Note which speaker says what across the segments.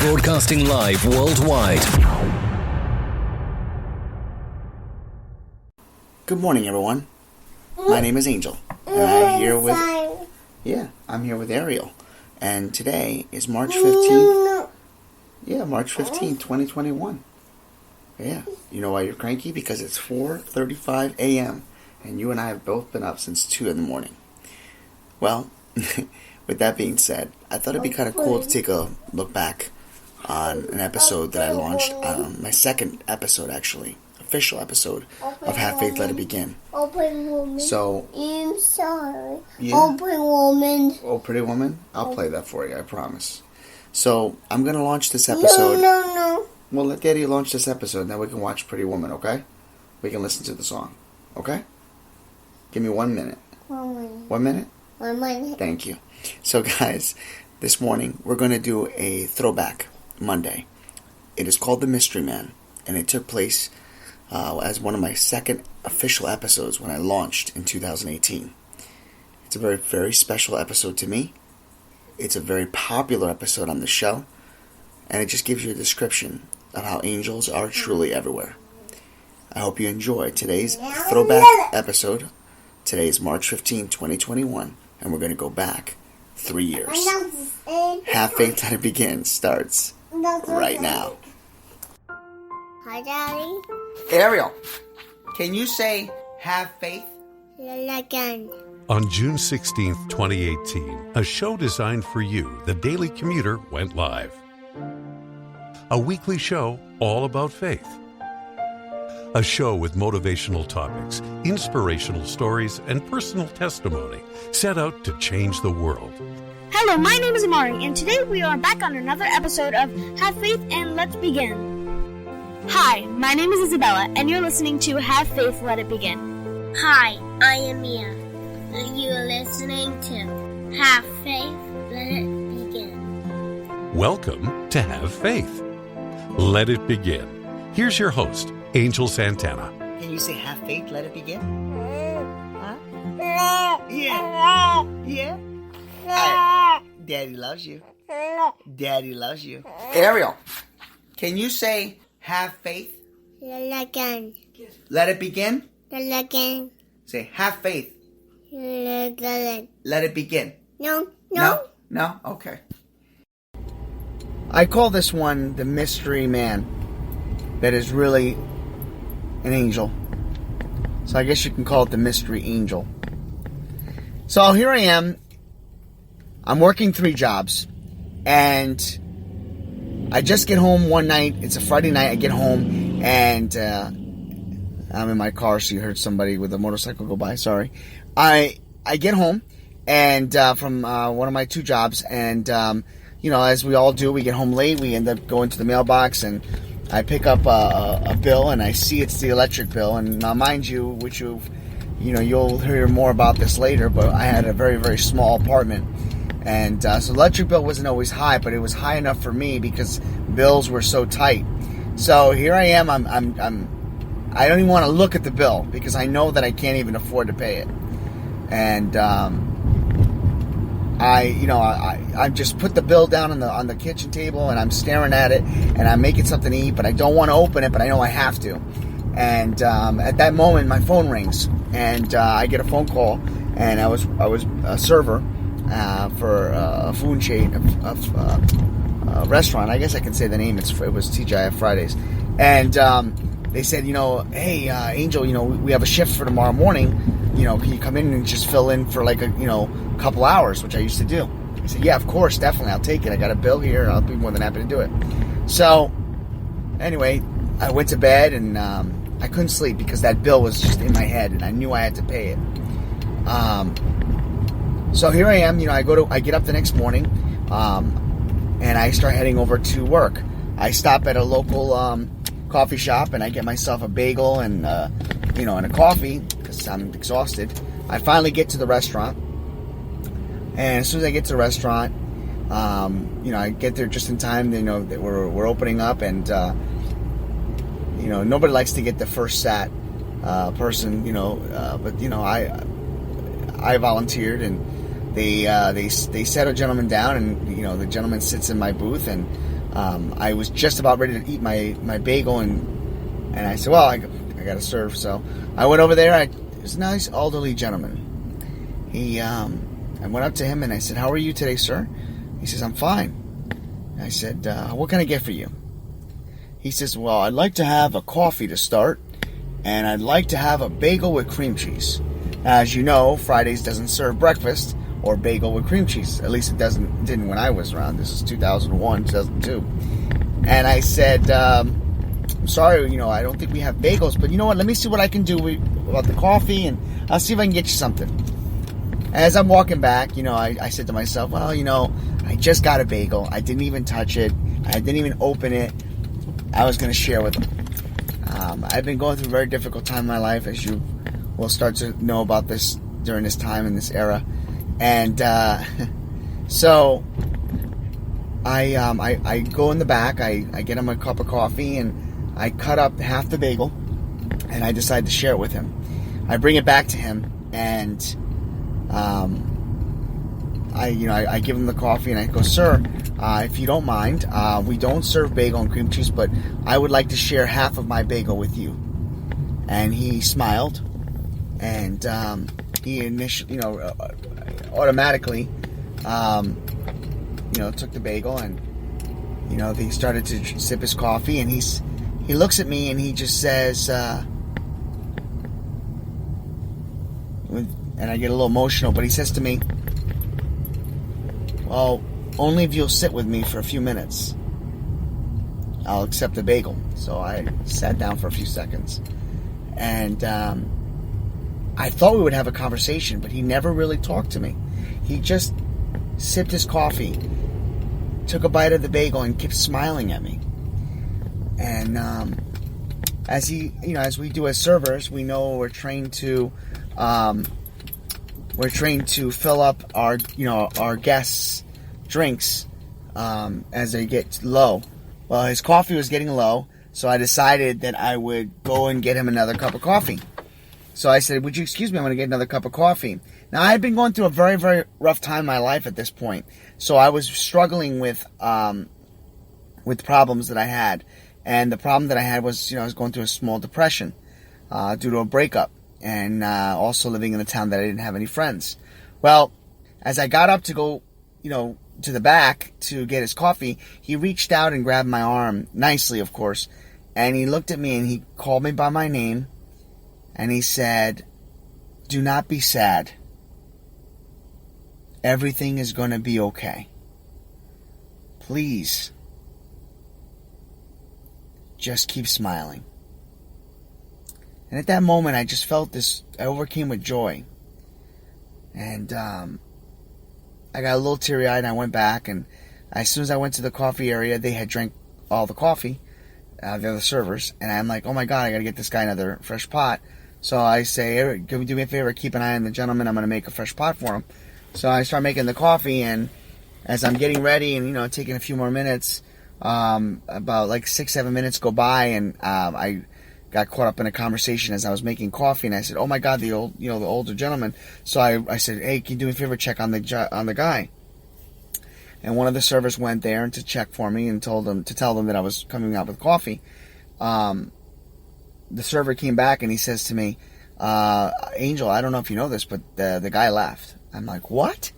Speaker 1: Broadcasting live worldwide.
Speaker 2: Good morning, everyone. My name is Angel, and I'm here with Ariel. And today is March 15th. Yeah, March 15th, 2021. Yeah. You know why you're cranky? Because it's 4:35 a.m. and you and I have both been up since 2 in the morning. Well, with that being said, I thought it'd be kind of cool to take a look back on an episode that I launched, my second episode actually, official episode of Have Faith, Let It Begin.
Speaker 3: Oh, Pretty Woman.
Speaker 2: So,
Speaker 3: I'm sorry.
Speaker 2: Yeah.
Speaker 3: Oh, Pretty Woman.
Speaker 2: Oh, Pretty Woman? I'll play that for you, I promise. So, I'm going to launch this episode.
Speaker 3: No.
Speaker 2: Well, let Daddy launch this episode, now we can watch Pretty Woman, okay? We can listen to the song, okay? Give me 1 minute.
Speaker 3: 1 minute.
Speaker 2: 1 minute?
Speaker 3: 1 minute.
Speaker 2: Thank you. So, guys, this morning we're going to do a throwback Monday. It is called The Mystery Man, and it took place as one of my second official episodes when I launched in 2018. It's a very, very special episode to me. It's a very popular episode on the show, and it just gives you a description of how angels are truly everywhere. I hope you enjoy today's throwback episode. Today is March 15, 2021, and we're going to go back 3 years. Have Faith, Let It Begin starts right now.
Speaker 3: Hi, Daddy.
Speaker 2: Ariel, can you say have faith?
Speaker 3: Again.
Speaker 4: On June 16th, 2018, a show designed for you, the Daily Commuter, went live. A weekly show all about faith. A show with motivational topics, inspirational stories, and personal testimony set out to change the world.
Speaker 5: Hello, my name is Amari, and today we are back on another episode of Have Faith and Let's Begin. Hi, my name is Isabella, and you're listening to Have Faith, Let It Begin.
Speaker 3: Hi, I am Mia. And you are listening to Have Faith, Let It Begin.
Speaker 4: Welcome to Have Faith. Let it begin. Here's your host, Angel Santana.
Speaker 2: Can you say have faith, let it begin? Huh? Yeah. Yeah? Daddy loves you. Daddy loves you. Ariel, can you say have faith?
Speaker 3: Again.
Speaker 2: Let it begin?
Speaker 3: Again.
Speaker 2: Say have faith.
Speaker 3: Again.
Speaker 2: Let it begin.
Speaker 3: No.
Speaker 2: No? Okay. I call this one the mystery man that is really an angel. So I guess you can call it the mystery angel. So here I am. I'm working 3 jobs. And I just get home one night. It's a Friday night. I get home and I'm in my car, so you heard somebody with a motorcycle go by. Sorry. I get home and from one of my 2 jobs, and as we all do, we get home late. We end up going to the mailbox, and I pick up a bill, and I see it's the electric bill. And now, mind you, which you'll hear more about this later, but I had a very, very small apartment, and so the electric bill wasn't always high, but it was high enough for me because bills were so tight. So here I am. I don't even want to look at the bill because I know that I can't even afford to pay it. And I just put the bill down on the kitchen table, and I'm staring at it, and I'm making something to eat, but I don't want to open it, but I know I have to. And at that moment, my phone rings, and I get a phone call, and I was a server for a food chain, a restaurant. I guess I can say the name. It was TGI Fridays, and they said, hey, Angel, we have a shift for tomorrow morning. Can you come in and just fill in for like a couple hours, which I used to do. I said, yeah, of course, definitely, I'll take it. I got a bill here. I'll be more than happy to do it. So, anyway, I went to bed, and I couldn't sleep because that bill was just in my head, and I knew I had to pay it. So here I am. I get up the next morning, and I start heading over to work. I stop at a local coffee shop, and I get myself a bagel and and a coffee because I'm exhausted. I finally get to the restaurant, and as soon as I get to the restaurant, I get there just in time. That we're opening up, and nobody likes to get the first sat person, but I volunteered, and they set a gentleman down, and the gentleman sits in my booth, and I was just about ready to eat my bagel, and I said, well, I got to serve. So I went over there. It was a nice elderly gentleman. I went up to him and I said, how are you today, sir? He says, I'm fine. I said, what can I get for you? He says, well, I'd like to have a coffee to start, and I'd like to have a bagel with cream cheese. As you know, Fridays doesn't serve breakfast or bagel with cream cheese. At least didn't when I was around. This is 2001, 2002. And I said, I'm sorry, I don't think we have bagels, but you know what? Let me see what I can do about the coffee, and I'll see if I can get you something. As I'm walking back, I said to myself, well, I just got a bagel. I didn't even touch it. I didn't even open it. I was going to share with them. I've been going through a very difficult time in my life, as you will start to know about this during this time in this era. And so I go in the back. I get him a cup of coffee, and I cut up half the bagel, and I decide to share it with him. I bring it back to him, and I give him the coffee, and I go, sir, if you don't mind, we don't serve bagel and cream cheese, but I would like to share half of my bagel with you. And he smiled, and he initially, automatically, took the bagel, and he started to sip his coffee, and he looks at me, and he just says, and I get a little emotional, but he says to me, well, only if you'll sit with me for a few minutes, I'll accept the bagel. So I sat down for a few seconds, and I thought we would have a conversation, but he never really talked to me. He just sipped his coffee, took a bite of the bagel, and kept smiling at me. And as we do as servers, we know we're trained to fill up our guests' drinks as they get low. Well, his coffee was getting low, so I decided that I would go and get him another cup of coffee. So I said, would you excuse me, I'm going to get another cup of coffee. Now, I had been going through a very, very rough time in my life at this point, so I was struggling with problems that I had. And the problem that I had was, I was going through a small depression due to a breakup, and also living in a town that I didn't have any friends. Well, as I got up to go, to the back to get his coffee, he reached out and grabbed my arm, nicely, of course, and he looked at me and he called me by my name, and he said, do not be sad. Everything is going to be okay. Please, just keep smiling. And at that moment, I just felt this, I overcame with joy. And I got a little teary-eyed, and I went back, and as soon as I went to the coffee area, they had drank all the coffee, the other servers, and I'm like, oh my God, I gotta get this guy another fresh pot. So I say, hey, can you do me a favor, keep an eye on the gentleman, I'm gonna make a fresh pot for him. So I start making the coffee, and as I'm getting ready, and taking a few more minutes, about like 6-7 minutes go by, and I got caught up in a conversation as I was making coffee, and I said, oh my God, the older gentleman. So I said, hey, can you do me a favor, check on the guy? And one of the servers went there to check for me and tell them that I was coming out with coffee. The server came back and he says to me, Angel, I don't know if you know this, but the guy left. I'm like, what?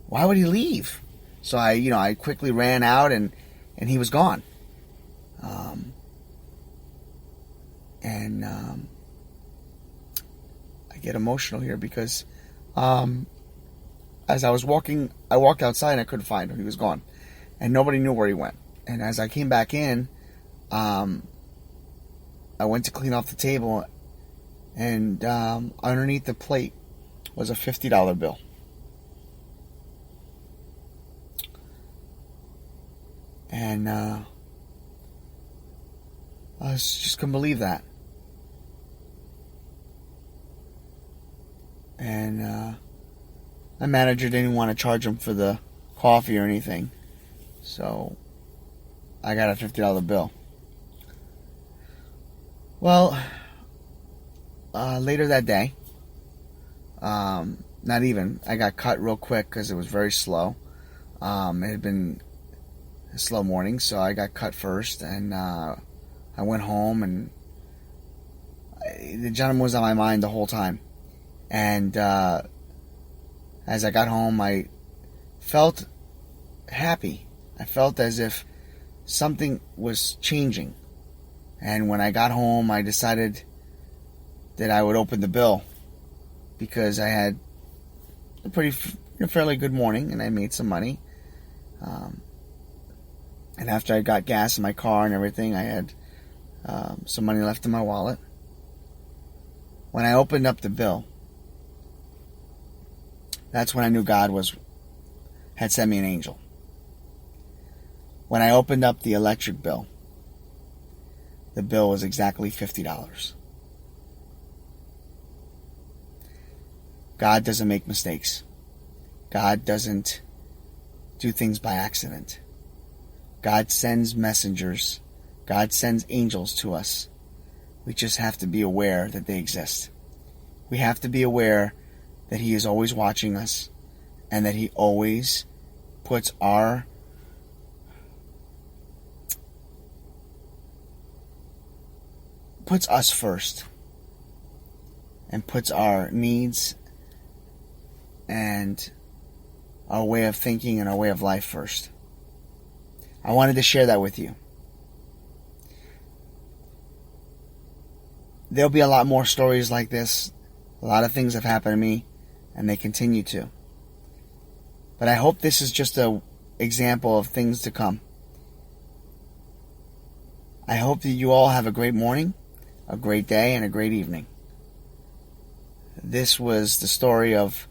Speaker 2: Why would he leave? So I quickly ran out, and he was gone. I get emotional here because as I walked outside and I couldn't find him. He was gone. And nobody knew where he went. And as I came back in, I went to clean off the table, and underneath the plate was a $50 bill. And I just couldn't believe that. And my manager didn't want to charge him for the coffee or anything, so I got a $50 bill. Well, later that day, I got cut real quick because it was very slow. It had been a slow morning, so I got cut first, and I went home, and the gentleman was on my mind the whole time. And as I got home, I felt happy. I felt as if something was changing. And when I got home, I decided that I would open the bill, because I had a fairly good morning, and I made some money. And after I got gas in my car and everything, I had some money left in my wallet. When I opened up the bill, that's when I knew God had sent me an angel. When I opened up the electric bill, the bill was exactly $50. God doesn't make mistakes. God doesn't do things by accident. God sends messengers. God sends angels to us. We just have to be aware that they exist. We have to be aware that He is always watching us, and that He always puts us first, and puts our needs and our way of thinking and our way of life first. I wanted to share that with you. There'll be a lot more stories like this. A lot of things have happened to me, and they continue to. But I hope this is just an example of things to come. I hope that you all have a great morning, a great day, and a great evening. This was the story of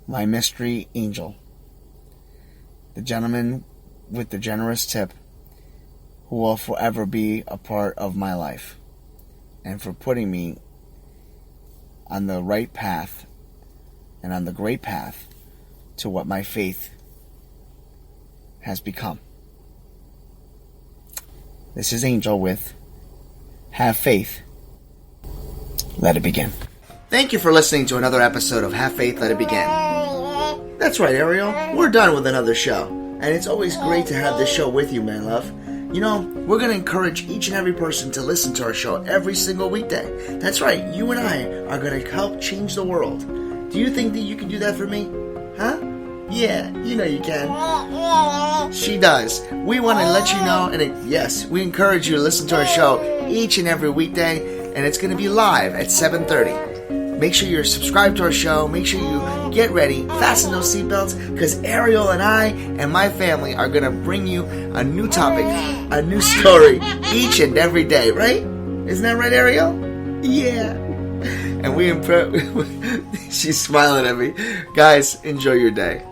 Speaker 2: my mystery angel, the gentleman with the generous tip, who will forever be a part of my life, and for putting me on the right path and on the great path to what my faith has become. This is Angel with Have Faith, Let It Begin. Thank you for listening to another episode of Have Faith, Let It Begin. That's right, Ariel. We're done with another show. And it's always great to have this show with you, my love. You know, we're going to encourage each and every person to listen to our show every single weekday. That's right, you and I are going to help change the world. Do you think that you can do that for me? Huh? Yeah, you know you can. She does. We want to let you know, and yes, we encourage you to listen to our show each and every weekday, and it's going to be live at 7:30. Make sure you're subscribed to our show. Make sure you get ready, fasten those seatbelts, because Ariel and I and my family are going to bring you a new topic, a new story each and every day, right? Isn't that right, Ariel? Yeah. And she's smiling at me. Guys, enjoy your day.